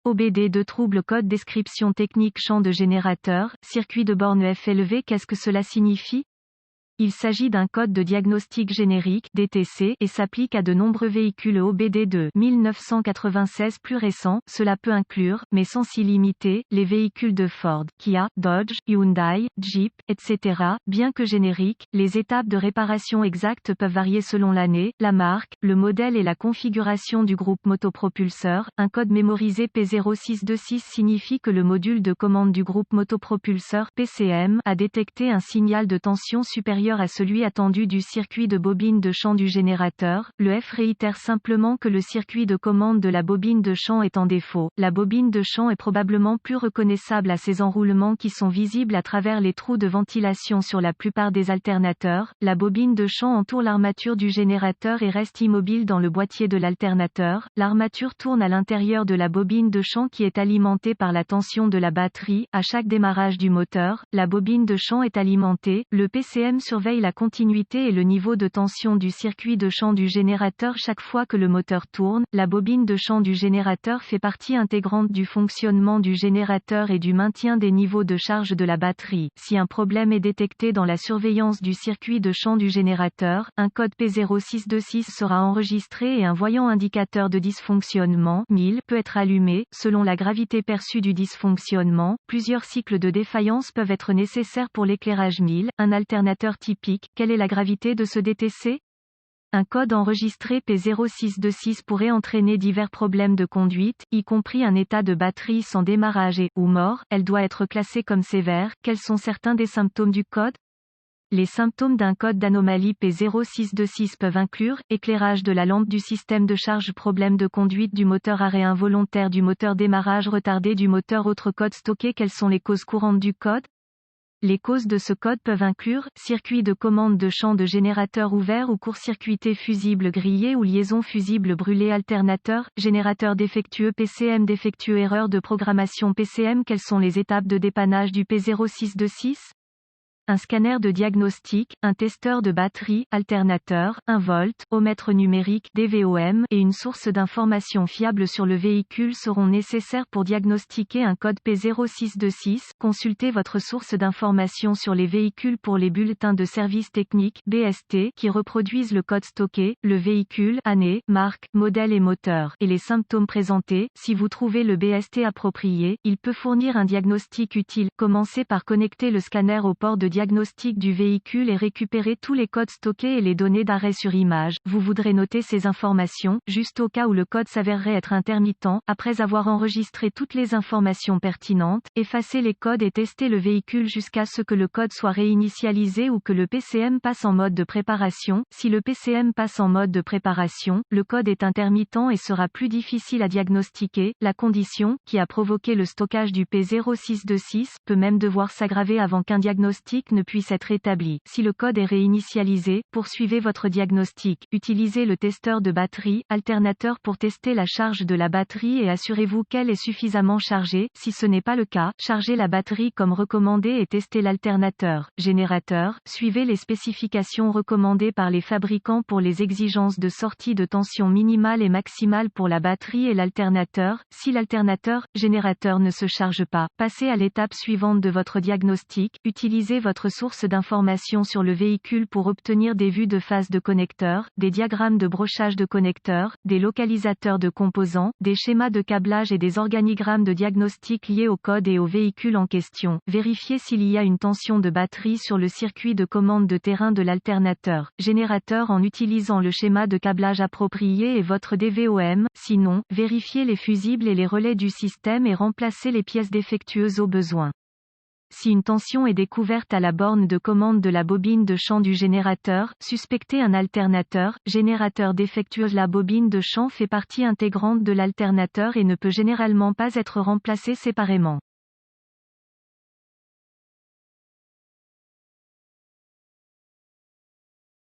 OBD2 trouble code description technique champ de générateur, circuit de borne F élevé. Qu'est-ce que cela signifie? Il s'agit d'un code de diagnostic générique (DTC) et s'applique à de nombreux véhicules OBD2 1996 plus récents. Cela peut inclure, mais sans s'y limiter, les véhicules de Ford, Kia, Dodge, Hyundai, Jeep, etc. Bien que génériques, les étapes de réparation exactes peuvent varier selon l'année, la marque, le modèle et la configuration du groupe motopropulseur. Un code mémorisé P0626 signifie que le module de commande du groupe motopropulseur (PCM) a détecté un signal de tension supérieur à celui attendu du circuit de bobine de champ du générateur. Le F réitère simplement que le circuit de commande de la bobine de champ est en défaut. La bobine de champ est probablement plus reconnaissable à ses enroulements qui sont visibles à travers les trous de ventilation sur la plupart des alternateurs. La bobine de champ entoure l'armature du générateur et reste immobile dans le boîtier de l'alternateur. L'armature tourne à l'intérieur de la bobine de champ qui est alimentée par la tension de la batterie. À chaque démarrage du moteur, la bobine de champ est alimentée. Le PCM surveille la continuité et le niveau de tension du circuit de champ du générateur chaque fois que le moteur tourne. La bobine de champ du générateur fait partie intégrante du fonctionnement du générateur et du maintien des niveaux de charge de la batterie. Si un problème est détecté dans la surveillance du circuit de champ du générateur, un code P0626 sera enregistré et un voyant indicateur de dysfonctionnement 1000 peut être allumé. Selon la gravité perçue du dysfonctionnement, plusieurs cycles de défaillance peuvent être nécessaires pour l'éclairage 1000. Un alternateur typique, quelle est la gravité de ce DTC? Un code enregistré P0626 pourrait entraîner divers problèmes de conduite, y compris un état de batterie sans démarrage ou mort. Elle doit être classée comme sévère. Quels sont certains des symptômes du code? Les symptômes d'un code d'anomalie P0626 peuvent inclure éclairage de la lampe du système de charge, problème de conduite du moteur, arrêt involontaire du moteur, démarrage retardé du moteur. Autre code stocké. Quelles sont les causes courantes du code? Les causes de ce code peuvent inclure circuit de commande de champ de générateur ouvert ou court-circuité, fusible grillé ou liaison fusible brûlée, alternateur, générateur défectueux, PCM défectueux, erreur de programmation PCM. Quelles sont les étapes de dépannage du P0626? Un scanner de diagnostic, un testeur de batterie, alternateur, un volt, ohmètre numérique, DVOM, et une source d'information fiable sur le véhicule seront nécessaires pour diagnostiquer un code P0626. Consultez votre source d'information sur les véhicules pour les bulletins de service technique, BST, qui reproduisent le code stocké, le véhicule, année, marque, modèle et moteur, et les symptômes présentés. Si vous trouvez le BST approprié, il peut fournir un diagnostic utile. Commencez par connecter le scanner au port de diagnostic du véhicule et récupérer tous les codes stockés et les données d'arrêt sur image. Vous voudrez noter ces informations, juste au cas où le code s'avérerait être intermittent. Après avoir enregistré toutes les informations pertinentes, effacez les codes et testez le véhicule jusqu'à ce que le code soit réinitialisé ou que le PCM passe en mode de préparation. Si le PCM passe en mode de préparation, le code est intermittent et sera plus difficile à diagnostiquer. La condition, qui a provoqué le stockage du P0626, peut même devoir s'aggraver avant qu'un diagnostic ne puisse être établi. Si le code est réinitialisé, poursuivez votre diagnostic. Utilisez le testeur de batterie, alternateur pour tester la charge de la batterie et assurez-vous qu'elle est suffisamment chargée. Si ce n'est pas le cas, chargez la batterie comme recommandé et testez l'alternateur. Générateur, suivez les spécifications recommandées par les fabricants pour les exigences de sortie de tension minimale et maximale pour la batterie et l'alternateur. Si l'alternateur, générateur ne se charge pas, passez à l'étape suivante de votre diagnostic. Utilisez votre source d'information sur le véhicule pour obtenir des vues de phase de connecteurs, des diagrammes de brochage de connecteurs, des localisateurs de composants, des schémas de câblage et des organigrammes de diagnostic liés au code et au véhicule en question. Vérifiez s'il y a une tension de batterie sur le circuit de commande de terrain de l'alternateur générateur en utilisant le schéma de câblage approprié et votre DVOM. Sinon, vérifiez les fusibles et les relais du système et remplacez les pièces défectueuses au besoin. Si une tension est découverte à la borne de commande de la bobine de champ du générateur, suspectez un alternateur, générateur défectueux. La bobine de champ fait partie intégrante de l'alternateur et ne peut généralement pas être remplacée séparément.